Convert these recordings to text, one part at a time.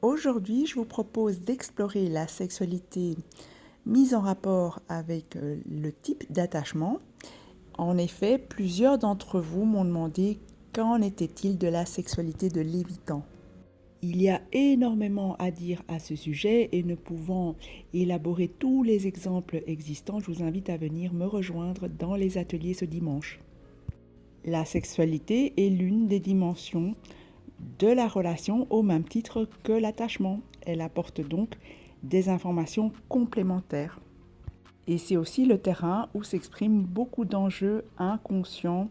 Aujourd'hui, je vous propose d'explorer la sexualité mise en rapport avec le type d'attachement. En effet, plusieurs d'entre vous m'ont demandé qu'en était-il de la sexualité de l'évitant. Il y a énormément à dire à ce sujet et ne pouvant élaborer tous les exemples existants, je vous invite à venir me rejoindre dans les ateliers ce dimanche. La sexualité est l'une des dimensions de la relation au même titre que l'attachement. Elle apporte donc des informations complémentaires. Et c'est aussi le terrain où s'expriment beaucoup d'enjeux inconscients,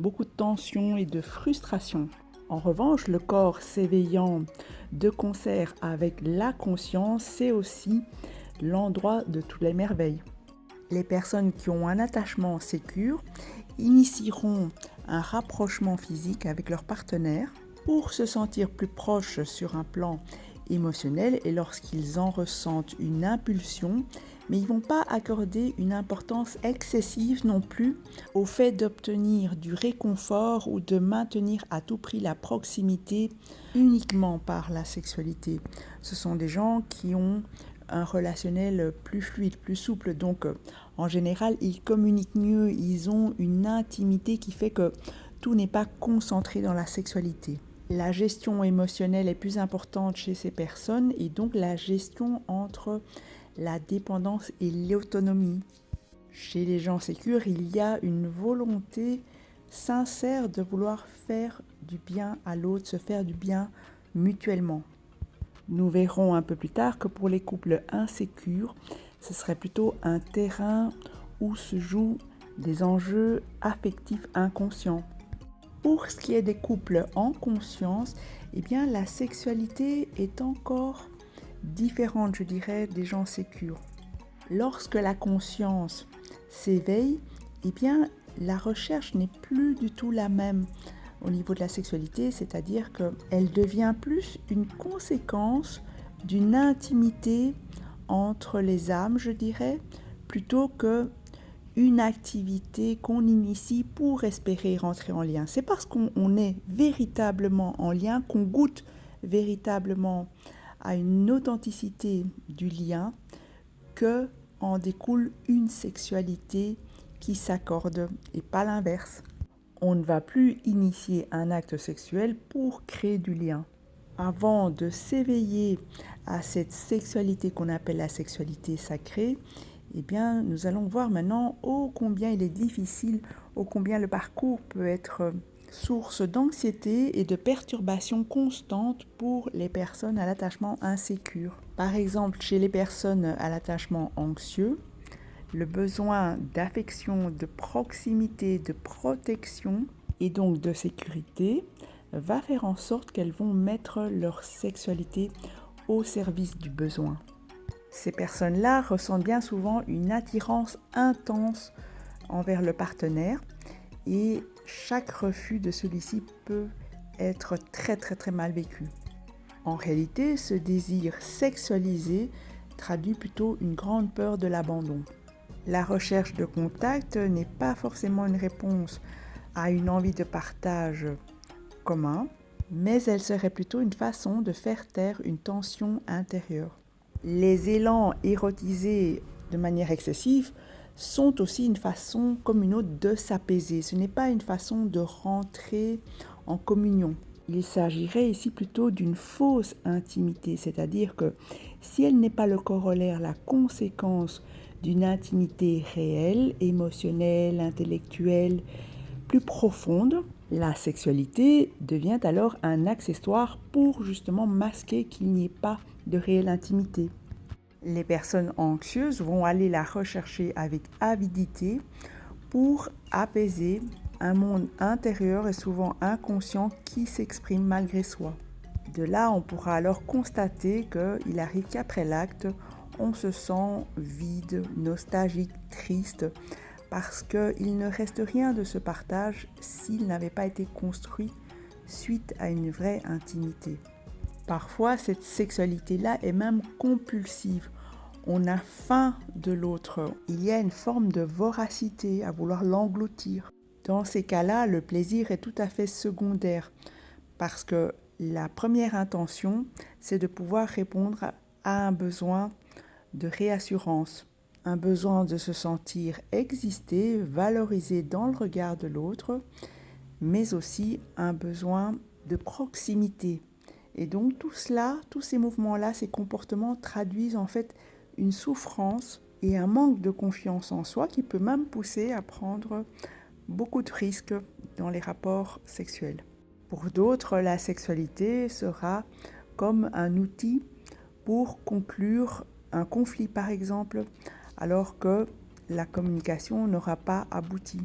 beaucoup de tensions et de frustrations. En revanche, le corps s'éveillant de concert avec la conscience, c'est aussi l'endroit de toutes les merveilles. Les personnes qui ont un attachement sécure initieront un rapprochement physique avec leur partenaire pour se sentir plus proches sur un plan émotionnel et lorsqu'ils en ressentent une impulsion, mais ils ne vont pas accorder une importance excessive non plus au fait d'obtenir du réconfort ou de maintenir à tout prix la proximité uniquement par la sexualité. Ce sont des gens qui ont un relationnel plus fluide, plus souple, donc en général ils communiquent mieux, ils ont une intimité qui fait que tout n'est pas concentré dans la sexualité. La gestion émotionnelle est plus importante chez ces personnes et donc la gestion entre la dépendance et l'autonomie. Chez les gens sécures, il y a une volonté sincère de vouloir faire du bien à l'autre, se faire du bien mutuellement. Nous verrons un peu plus tard que pour les couples insécures, ce serait plutôt un terrain où se jouent des enjeux affectifs inconscients. Pour ce qui est des couples en conscience, eh bien, la sexualité est encore différente, je dirais, des gens sécures. Lorsque la conscience s'éveille, eh bien, la recherche n'est plus du tout la même au niveau de la sexualité, c'est-à-dire qu'elle devient plus une conséquence d'une intimité entre les âmes, je dirais, plutôt que une activité qu'on initie pour espérer rentrer en lien. C'est parce qu'on est véritablement en lien, qu'on goûte véritablement à une authenticité du lien, que en découle une sexualité qui s'accorde et pas l'inverse. On ne va plus initier un acte sexuel pour créer du lien. Avant de s'éveiller à cette sexualité qu'on appelle la sexualité sacrée, eh bien, nous allons voir maintenant ô combien il est difficile, ô combien le parcours peut être source d'anxiété et de perturbations constantes pour les personnes à l'attachement insécure. Par exemple, chez les personnes à l'attachement anxieux, le besoin d'affection, de proximité, de protection et donc de sécurité va faire en sorte qu'elles vont mettre leur sexualité au service du besoin. Ces personnes-là ressentent bien souvent une attirance intense envers le partenaire et chaque refus de celui-ci peut être très mal vécu. En réalité, ce désir sexualisé traduit plutôt une grande peur de l'abandon. La recherche de contact n'est pas forcément une réponse à une envie de partage commun, mais elle serait plutôt une façon de faire taire une tension intérieure. Les élans érotisés de manière excessive sont aussi une façon comme une autre de s'apaiser. Ce n'est pas une façon de rentrer en communion. Il s'agirait ici plutôt d'une fausse intimité, c'est-à-dire que si elle n'est pas le corollaire, la conséquence d'une intimité réelle, émotionnelle, intellectuelle, plus profonde, la sexualité devient alors un accessoire pour justement masquer qu'il n'y ait pas de réelle intimité. Les personnes anxieuses vont aller la rechercher avec avidité pour apaiser un monde intérieur et souvent inconscient qui s'exprime malgré soi. De là, on pourra alors constater qu'il arrive qu'après l'acte, on se sent vide, nostalgique, triste, parce qu'il ne reste rien de ce partage s'il n'avait pas été construit suite à une vraie intimité. Parfois, cette sexualité-là est même compulsive. On a faim de l'autre. Il y a une forme de voracité à vouloir l'engloutir. Dans ces cas-là, le plaisir est tout à fait secondaire parce que La première intention, c'est de pouvoir répondre à un besoin de réassurance, un besoin de se sentir exister, valorisé dans le regard de l'autre, mais aussi un besoin de proximité. Et donc tout cela, tous ces mouvements-là, ces comportements traduisent en fait une souffrance et un manque de confiance en soi qui peut même pousser à prendre beaucoup de risques dans les rapports sexuels. Pour d'autres, la sexualité sera comme un outil pour conclure un conflit par exemple, alors que la communication n'aura pas abouti.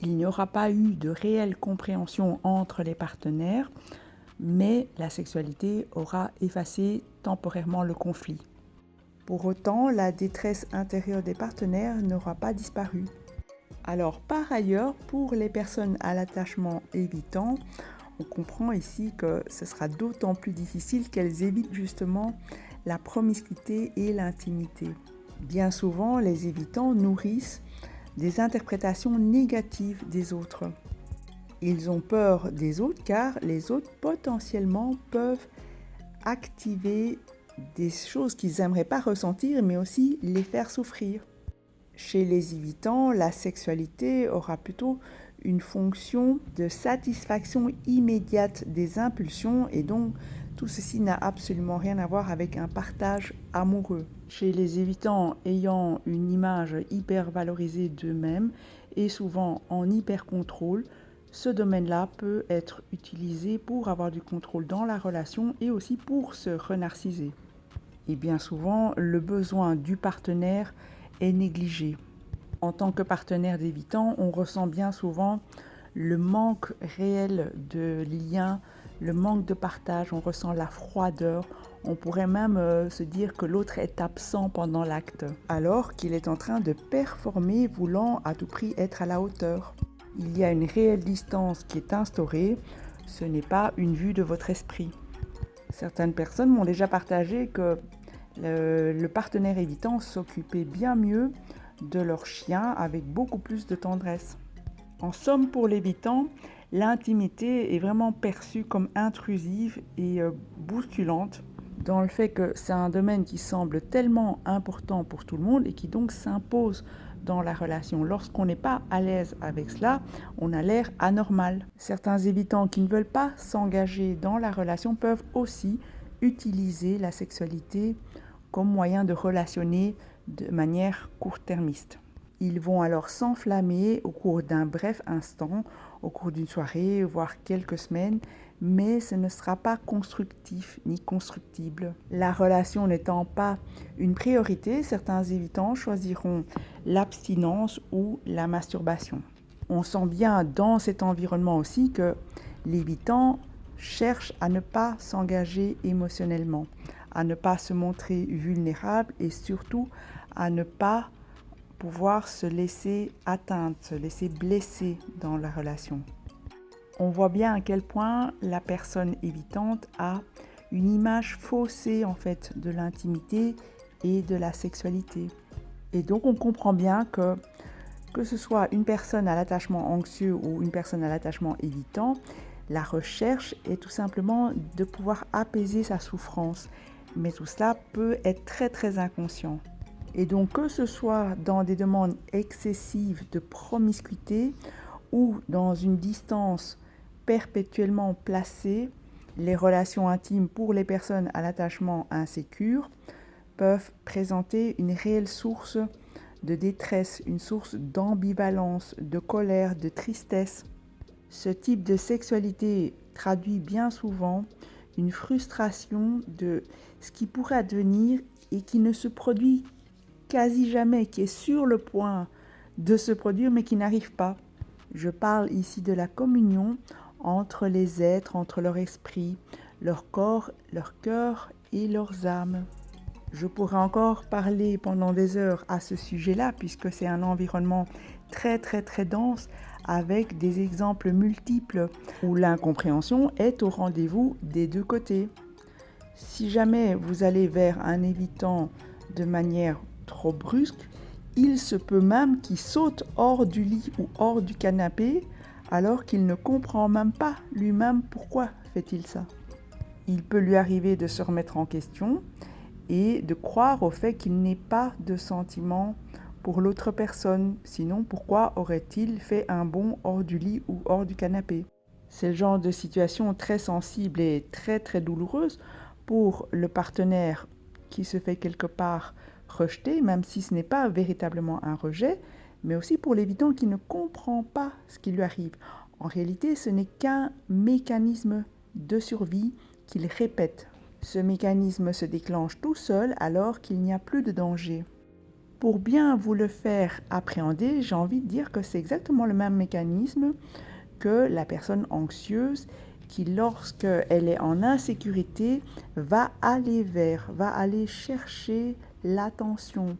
Il n'y aura pas eu de réelle compréhension entre les partenaires, mais la sexualité aura effacé temporairement le conflit. Pour autant, la détresse intérieure des partenaires n'aura pas disparu. Alors, par ailleurs, pour les personnes à l'attachement évitant, on comprend ici que ce sera d'autant plus difficile qu'elles évitent justement la promiscuité et l'intimité. Bien souvent, les évitants nourrissent des interprétations négatives des autres. Ils ont peur des autres car les autres potentiellement peuvent activer des choses qu'ils n'aimeraient pas ressentir mais aussi les faire souffrir. Chez les évitants, la sexualité aura plutôt une fonction de satisfaction immédiate des impulsions et donc tout ceci n'a absolument rien à voir avec un partage amoureux. Chez les évitants ayant une image hyper valorisée d'eux-mêmes et souvent en hyper contrôle, ce domaine-là peut être utilisé pour avoir du contrôle dans la relation et aussi pour se renarciser. Et bien souvent, le besoin du partenaire est négligé. En tant que partenaire d'évitant, on ressent bien souvent le manque réel de lien, le manque de partage, on ressent la froideur. On pourrait même se dire que l'autre est absent pendant l'acte, alors qu'il est en train de performer, voulant à tout prix être à la hauteur. Il y a une réelle distance qui est instaurée, ce n'est pas une vue de votre esprit. Certaines personnes m'ont déjà partagé que le partenaire évitant s'occupait bien mieux de leur chien avec beaucoup plus de tendresse. En somme, pour l'évitant, l'intimité est vraiment perçue comme intrusive et bousculante, dans le fait que c'est un domaine qui semble tellement important pour tout le monde et qui donc s'impose dans la relation. Lorsqu'on n'est pas à l'aise avec cela, on a l'air anormal. Certains évitants qui ne veulent pas s'engager dans la relation peuvent aussi utiliser la sexualité comme moyen de relationner de manière court-termiste. Ils vont alors s'enflammer au cours d'un bref instant, au cours d'une soirée, voire quelques semaines, mais ce ne sera pas constructif ni constructible. La relation n'étant pas une priorité, certains évitants choisiront l'abstinence ou la masturbation. On sent bien dans cet environnement aussi que l'évitant cherche à ne pas s'engager émotionnellement, à ne pas se montrer vulnérable et surtout à ne pas pouvoir se laisser atteindre, se laisser blesser dans la relation. On voit bien à quel point la personne évitante a une image faussée en fait de l'intimité et de la sexualité. Et donc on comprend bien que ce soit une personne à l'attachement anxieux ou une personne à l'attachement évitant, la recherche est tout simplement de pouvoir apaiser sa souffrance. Mais tout cela peut être très très inconscient. Et donc que ce soit dans des demandes excessives de promiscuité ou dans une distance perpétuellement placée, les relations intimes pour les personnes à l'attachement insécure peuvent présenter une réelle source de détresse, une source d'ambivalence, de colère, de tristesse. Ce type de sexualité traduit bien souvent une frustration de ce qui pourrait advenir et qui ne se produit quasi jamais, qui est sur le point de se produire mais qui n'arrive pas. Je parle ici de la communion entre les êtres, entre leur esprit, leur corps, leur cœur et leurs âmes. Je pourrais encore parler pendant des heures à ce sujet-là puisque c'est un environnement très très très dense avec des exemples multiples où l'incompréhension est au rendez-vous des deux côtés. Si jamais vous allez vers un évitant de manière trop brusque, il se peut même qu'il saute hors du lit ou hors du canapé alors qu'il ne comprend même pas lui-même pourquoi fait-il ça. Il peut lui arriver de se remettre en question et de croire au fait qu'il n'ait pas de sentiments pour l'autre personne. Sinon, pourquoi aurait-il fait un bond hors du lit ou hors du canapé? C'est le genre de situation très sensible et très très douloureuse pour le partenaire qui se fait quelque part rejeter, même si ce n'est pas véritablement un rejet, mais aussi pour l'évitant qui ne comprend pas ce qui lui arrive. En réalité, ce n'est qu'un mécanisme de survie qu'il répète. Ce mécanisme se déclenche tout seul alors qu'il n'y a plus de danger. Pour bien vous le faire appréhender, j'ai envie de dire que c'est exactement le même mécanisme que la personne anxieuse qui, lorsqu'elle est en insécurité, va aller chercher l'attention,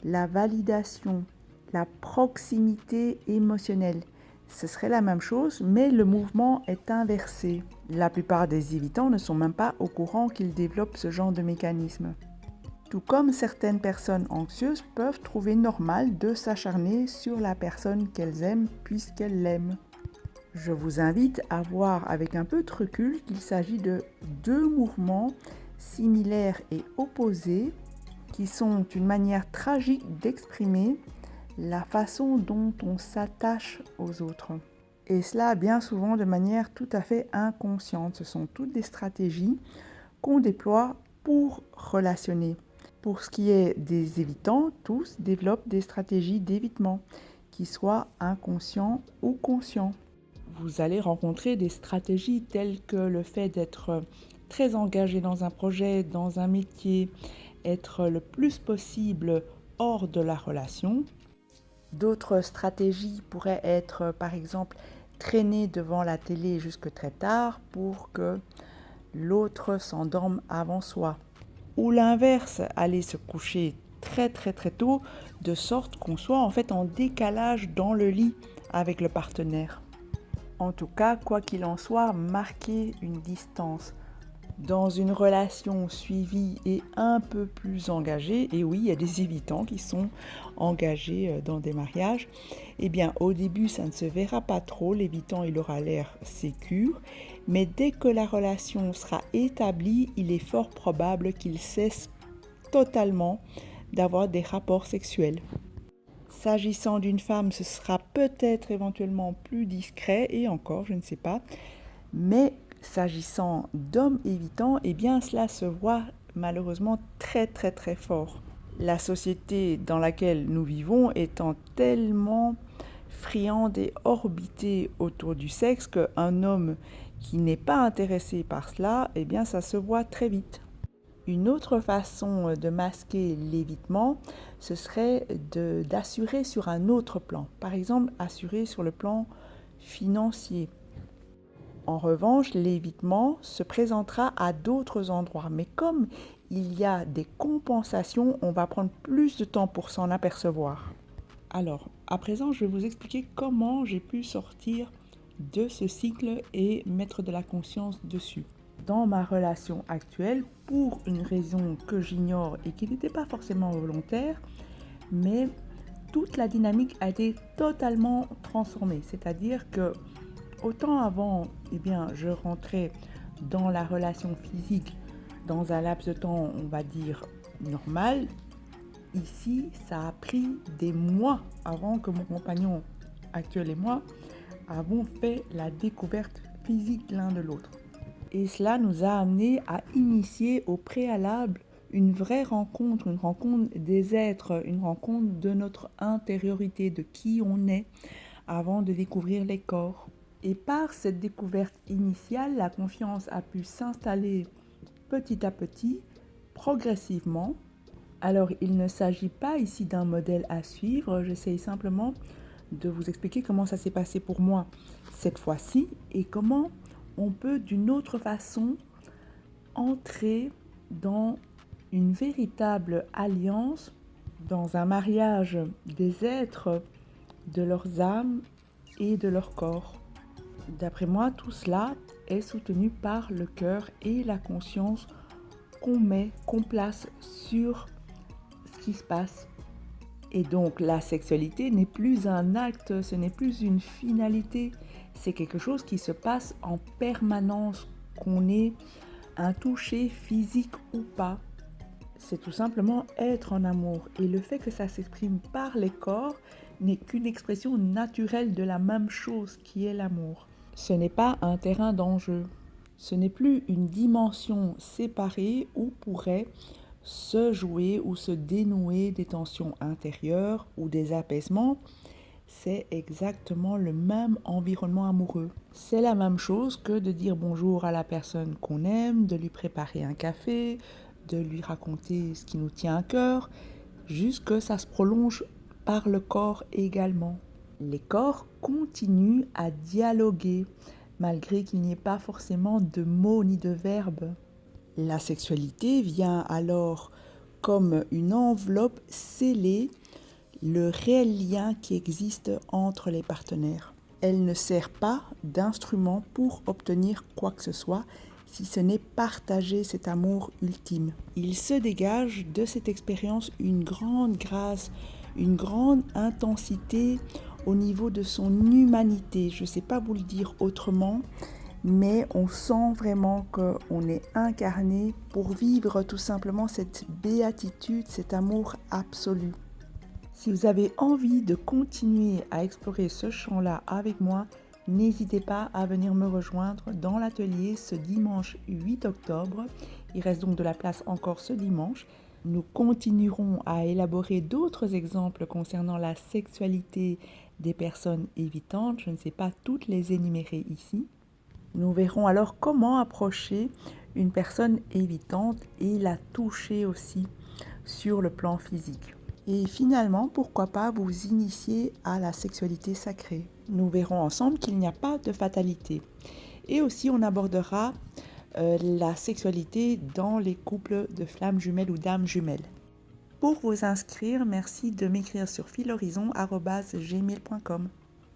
la validation, la proximité émotionnelle. Ce serait la même chose, mais le mouvement est inversé. La plupart des évitants ne sont même pas au courant qu'ils développent ce genre de mécanisme. Tout comme certaines personnes anxieuses peuvent trouver normal de s'acharner sur la personne qu'elles aiment puisqu'elles l'aiment. Je vous invite à voir avec un peu de recul qu'il s'agit de deux mouvements similaires et opposés qui sont une manière tragique d'exprimer la façon dont on s'attache aux autres. Et cela bien souvent de manière tout à fait inconsciente. Ce sont toutes des stratégies qu'on déploie pour relationner. Pour ce qui est des évitants, tous développent des stratégies d'évitement, qui soient inconscients ou conscients. Vous allez rencontrer des stratégies telles que le fait d'être très engagé dans un projet, dans un métier, être le plus possible hors de la relation. D'autres stratégies pourraient être, par exemple, traîner devant la télé jusque très tard pour que l'autre s'endorme avant soi. Ou l'inverse, aller se coucher très très très tôt, de sorte qu'on soit en fait en décalage dans le lit avec le partenaire. En tout cas, quoi qu'il en soit, marquer une distance. Dans une relation suivie et un peu plus engagée, et oui, il y a des évitants qui sont engagés dans des mariages, eh bien au début ça ne se verra pas trop, l'évitant il aura l'air sécure, mais dès que la relation sera établie, il est fort probable qu'il cesse totalement d'avoir des rapports sexuels. S'agissant d'une femme, ce sera peut-être éventuellement plus discret, et encore, je ne sais pas, mais s'agissant d'hommes évitants, eh bien cela se voit malheureusement très très très fort. La société dans laquelle nous vivons étant tellement friande et orbitée autour du sexe qu'un homme qui n'est pas intéressé par cela, eh bien ça se voit très vite. Une autre façon de masquer l'évitement, ce serait d'assurer sur un autre plan. Par exemple, assurer sur le plan financier. En revanche, l'évitement se présentera à d'autres endroits. Mais comme il y a des compensations, on va prendre plus de temps pour s'en apercevoir. Alors, à présent, je vais vous expliquer comment j'ai pu sortir de ce cycle et mettre de la conscience dessus. Dans ma relation actuelle, pour une raison que j'ignore et qui n'était pas forcément volontaire, mais toute la dynamique a été totalement transformée. C'est-à-dire que autant avant, eh bien, je rentrais dans la relation physique dans un laps de temps, on va dire, normal. Ici, ça a pris des mois avant que mon compagnon actuel et moi avons fait la découverte physique l'un de l'autre. Et cela nous a amené à initier au préalable une vraie rencontre, une rencontre des êtres, une rencontre de notre intériorité, de qui on est, avant de découvrir les corps. Et par cette découverte initiale, la confiance a pu s'installer petit à petit, progressivement. Alors, il ne s'agit pas ici d'un modèle à suivre, j'essaye simplement de vous expliquer comment ça s'est passé pour moi cette fois-ci et comment on peut d'une autre façon entrer dans une véritable alliance, dans un mariage des êtres, de leurs âmes et de leur corps. D'après moi, tout cela est soutenu par le cœur et la conscience qu'on place sur ce qui se passe. Et donc la sexualité n'est plus un acte, ce n'est plus une finalité, c'est quelque chose qui se passe en permanence, qu'on est un toucher physique ou pas. C'est tout simplement être en amour. Et le fait que ça s'exprime par les corps n'est qu'une expression naturelle de la même chose qui est l'amour. Ce n'est pas un terrain d'enjeu. Ce n'est plus une dimension séparée où pourrait se jouer ou se dénouer des tensions intérieures ou des apaisements. C'est exactement le même environnement amoureux. C'est la même chose que de dire bonjour à la personne qu'on aime, de lui préparer un café, de lui raconter ce qui nous tient à cœur, juste que ça se prolonge par le corps également. Les corps continuent à dialoguer, malgré qu'il n'y ait pas forcément de mots ni de verbes. La sexualité vient alors comme une enveloppe scellée le réel lien qui existe entre les partenaires. Elle ne sert pas d'instrument pour obtenir quoi que ce soit, si ce n'est partager cet amour ultime. Il se dégage de cette expérience une grande grâce, une grande intensité au niveau de son humanité. Je ne sais pas vous le dire autrement, mais on sent vraiment qu'on est incarné pour vivre tout simplement cette béatitude, cet amour absolu. Si vous avez envie de continuer à explorer ce champ-là avec moi, n'hésitez pas à venir me rejoindre dans l'atelier ce dimanche 8 octobre. Il reste donc de la place encore ce dimanche. Nous continuerons à élaborer d'autres exemples concernant la sexualité des personnes évitantes. Je ne sais pas toutes les énumérer ici. Nous verrons alors comment approcher une personne évitante et la toucher aussi sur le plan physique. Et finalement, pourquoi pas vous initier à la sexualité sacrée. Nous verrons ensemble qu'il n'y a pas de fatalité. Et aussi, on abordera la sexualité dans les couples de flammes jumelles ou d'âmes jumelles. Pour vous inscrire, merci de m'écrire sur filhorizon@gmail.com.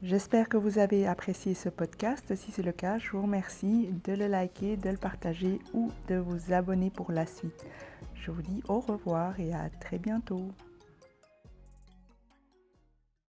J'espère que vous avez apprécié ce podcast. Si c'est le cas, je vous remercie de le liker, de le partager ou de vous abonner pour la suite. Je vous dis au revoir et à très bientôt.